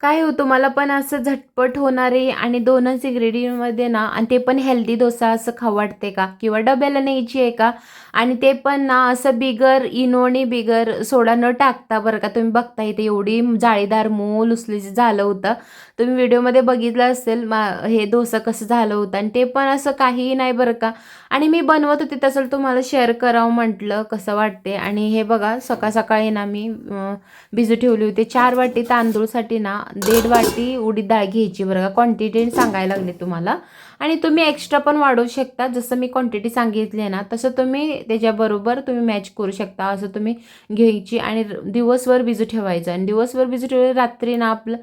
काय हो तुम्हाला पण असं झटपट होणारे आणि 2च इन्ग्रेडियंटमध्ये ना आणि ते पण हेल्दी डोसा असं खाऊ वाटते का? किंवा डब्याला न्यायची आहे का? आणि ते पण ना असं बिगर इनो आणि बिगर सोडा न टाकता बरं का. तुम्ही बघता इथे एवढी जाळीदार मऊ लुसलुशीत झालं होतं. तुम्ही व्हिडिओमध्ये बघितलं असेल हे डोसा कसं झालं होतं आणि ते पण असं काहीही नाही बरं का. आणि मी बनवत होते तसं तुम्हाला शेअर करावं म्हटलं कसं वाटते. आणि हे बघा सकाळ सकाळी ना मी भिजू ठेवली होती. 4 वाटी तांदूळसाठी ना 1.5 वाटी उडीद डाळ घ्यायची बरं का. क्वांटिटी सांगायला लागले तुम्हाला. आणि तुम्ही एक्स्ट्रा पण वाढवू शकता. जसं मी क्वांटिटी सांगितली आहे ना तसं तुम्ही त्याच्याबरोबर तुम्ही मॅच करू शकता. असं तुम्ही घ्यायची आणि दिवसभर भिजू ठेवायचं आणि दिवसभर भिजू ठेवलं रात्री ना आपलं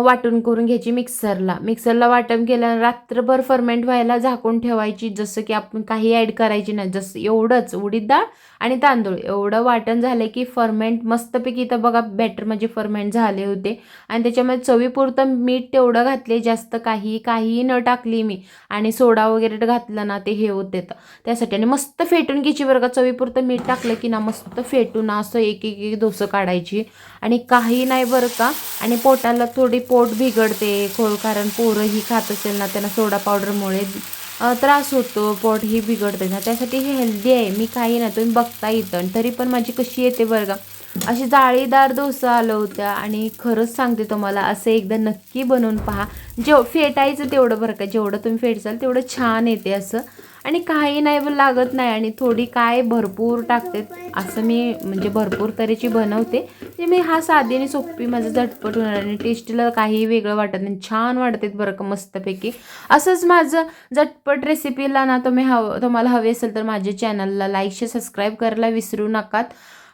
वाटून करून घ्यायची मिक्सरला वाटण केलं रात्रभर फर्मेंट व्हायला झाकून ठेवायची. जसं की आपण काही ॲड करायची नाही, जसं एवढंच उडीद डाळ आणि तांदूळ एवढं वाटण झालं की फर्मेंट मस्तपैकी इथं बघा बॅटर म्हणजे फर्मेंट झाले होते. आणि त्याच्यामध्ये चवीपुरतं मीठ तेवढं घातले, जास्त काहीही न टाकली मी. आणि सोडा वगैरे घातलं ना ते हे होते त्यासाठी. आणि मस्त फेटून घ्यायची बरं का. चवीपुरतं मीठ टाकलं की ना मस्त फेटून असं एक एक एक डोसं काढायची. आणि काही नाही बरं का. आणि पोटाला थोडी पोट बिघडते कारण पोरंही खात असेल ना त्यांना सोडा पावडरमुळे त्रास होतो, पोट ही बिघडते ना, त्यासाठी हे हेल्दी आहे. मी काही नाही तुम्ही बघता येतं आणि तरी पण माझी कशी येते बरं का. अशी जाळीदार डोसा आलं होत्या आणि खरंच सांगते तुम्हाला असं एकदा नक्की बनवून पहा. फेटायचं तेवढं बरं का, जेवढं तुम्ही फेटसाल तेवढं छान येते असं. आणि काही नाही लागत नाही आणि थोडी काय भरपूर टाकते. असं मी म्हणजे भरपूर तऱ्हेची बनवते. म्हणजे मी हा साधी आणि सोपी माझं झटपट होणार आणि टेस्टला काही वेगळं वाटत नाही, छान वाटते बरं का मस्तपैकी. असंच माझं झटपट रेसिपीला ना तुम्हाला हवे असेल तर माझ्या चॅनलला लाईक शेअर सबस्क्राईब करायला विसरू नकात.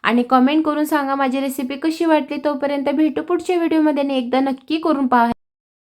आणि कमेंट करून सांगा माझी रेसिपी कशी वाटली. तोपर्यंत भेटू पुढच्या व्हिडिओमध्ये आणि एकदा नक्की करून पहा.